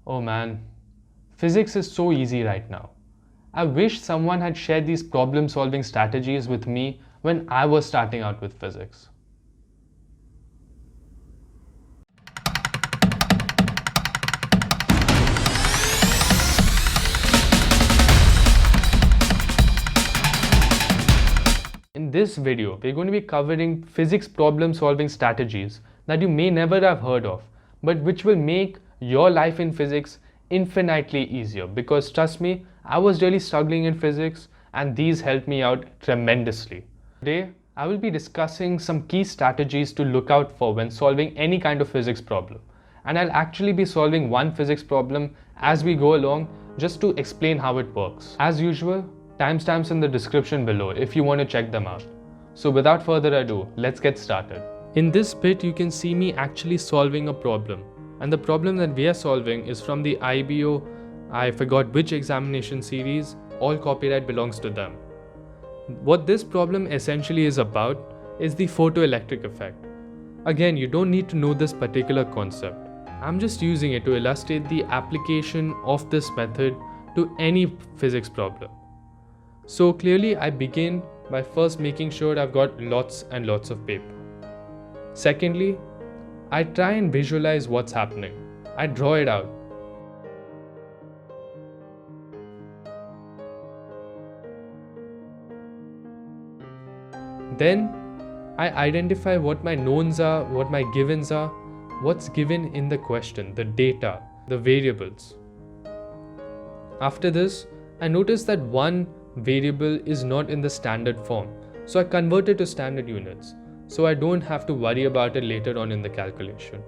Oh man, physics is so easy right now. I wish someone had shared these problem solving strategies with me when I was starting out with physics. In this video, we're going to be covering physics problem solving strategies that you may never have heard of, but which will make your life in physics infinitely easier. Because trust me, I was really struggling in physics and these helped me out tremendously. Today, I will be discussing some key strategies to look out for when solving any kind of physics problem. And I'll actually be solving one physics problem as we go along just to explain how it works. As usual, timestamps in the description below if you want to check them out. So without further ado, let's get started. In this bit, you can see me actually solving a problem. And the problem that we are solving is from the IBO, I forgot which examination series, all copyright belongs to them. What this problem essentially is about is the photoelectric effect. Again, you don't need to know this particular concept. I'm just using it to illustrate the application of this method to any physics problem. So clearly I begin by first making sure I've got lots and lots of paper. Secondly, I try and visualize what's happening. I draw it out. Then I identify what my knowns are, what my givens are, what's given in the question, the data, the variables. After this, I notice that one variable is not in the standard form, so I convert it to standard units, so I don't have to worry about it later on in the calculation.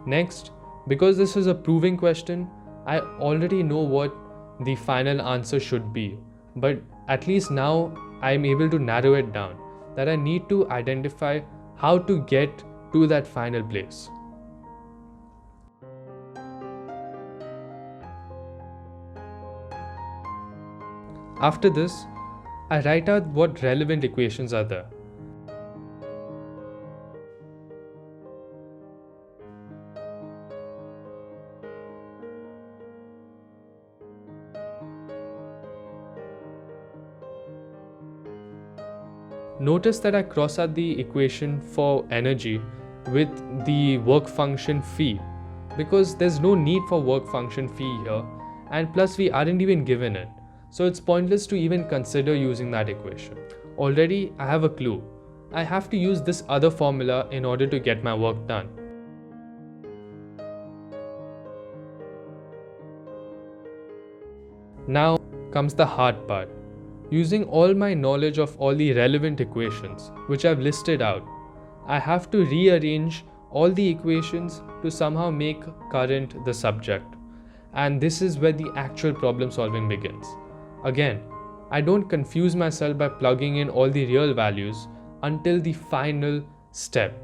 Next, because this is a proving question, I already know what the final answer should be, but at least now I'm able to narrow it down, that I need to identify how to get to that final place. After this, I write out what relevant equations are there. Notice that I cross out the equation for energy with the work function phi, because there's no need for work function phi here, and plus we aren't even given it, so it's pointless to even consider using that equation. Already I have a clue. I have to use this other formula in order to get my work done. Now comes the hard part. Using all my knowledge of all the relevant equations, which I've listed out, I have to rearrange all the equations to somehow make current the subject. And this is where the actual problem solving begins. Again, I don't confuse myself by plugging in all the real values until the final step.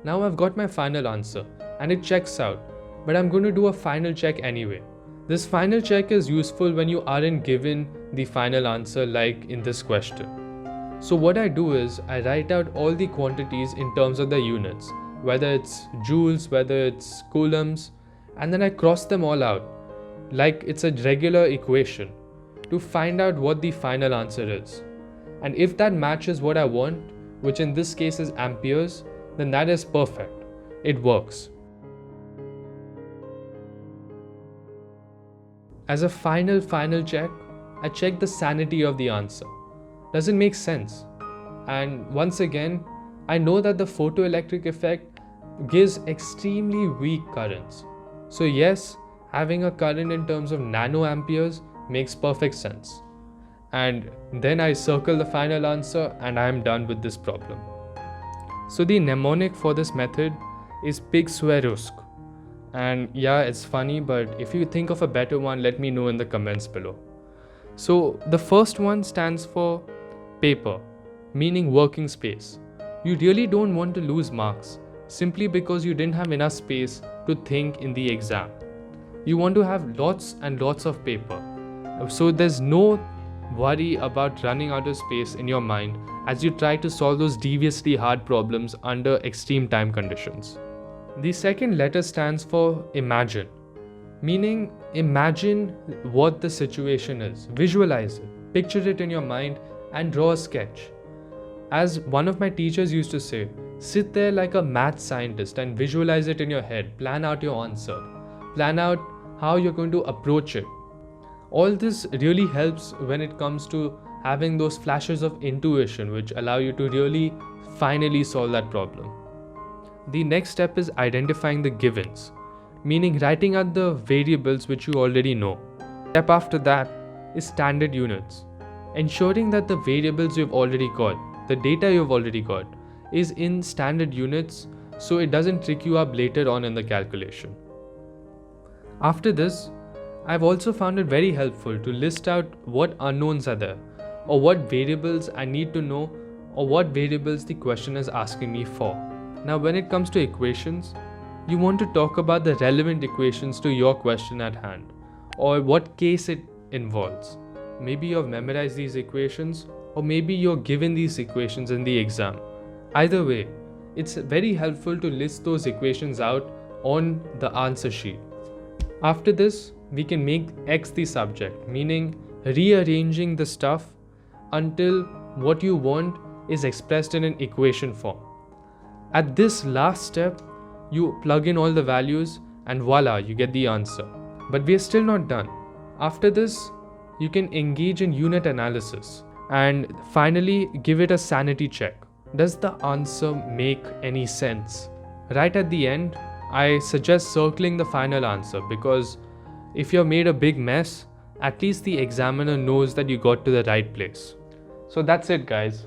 Now I've got my final answer and it checks out, but I'm going to do a final check anyway. This final check is useful when you aren't given the final answer like in this question. So what I do is I write out all the quantities in terms of the units, whether it's joules, whether it's coulombs, and then I cross them all out like it's a regular equation to find out what the final answer is. And if that matches what I want, which in this case is amperes, then that is perfect. It works. As a final check, I check the sanity of the answer. Does it make sense? And once again, I know that the photoelectric effect gives extremely weak currents. So yes, having a current in terms of nanoamperes makes perfect sense. And then I circle the final answer and I am done with this problem. So the mnemonic for this method is Pig-Square-Rusk. And yeah, it's funny, but if you think of a better one, let me know in the comments below. So the first one stands for paper, meaning working space. You really don't want to lose marks simply because you didn't have enough space to think in the exam. You want to have lots and lots of paper. So there's no worry about running out of space in your mind as you try to solve those deviously hard problems under extreme time conditions. The second letter stands for imagine, meaning imagine what the situation is, visualize it, picture it in your mind and draw a sketch. As one of my teachers used to say, sit there like a math scientist and visualize it in your head, plan out your answer, plan out how you're going to approach it. All this really helps when it comes to having those flashes of intuition which allow you to really finally solve that problem. The next step is identifying the givens, meaning writing out the variables which you already know. Step after that is standard units, ensuring that the variables you've already got, the data you've already got, is in standard units so it doesn't trick you up later on in the calculation. After this, I've also found it very helpful to list out what unknowns are there, or what variables I need to know, or what variables the question is asking me for. Now when it comes to equations, you want to talk about the relevant equations to your question at hand, or what case it involves. Maybe you've memorized these equations, or maybe you're given these equations in the exam. Either way, it's very helpful to list those equations out on the answer sheet. After this, we can make X the subject, meaning rearranging the stuff until what you want is expressed in an equation form. At this last step, you plug in all the values and voila, you get the answer. But we are still not done. After this, you can engage in unit analysis and finally give it a sanity check. Does the answer make any sense? Right at the end, I suggest circling the final answer because if you've made a big mess, at least the examiner knows that you got to the right place. So that's it, guys.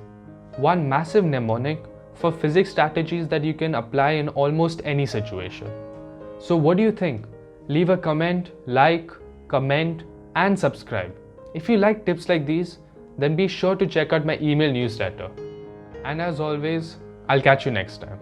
One massive mnemonic for physics strategies that you can apply in almost any situation. So what do you think? Leave a comment, like, comment and subscribe. If you like tips like these, then be sure to check out my email newsletter. And as always, I'll catch you next time.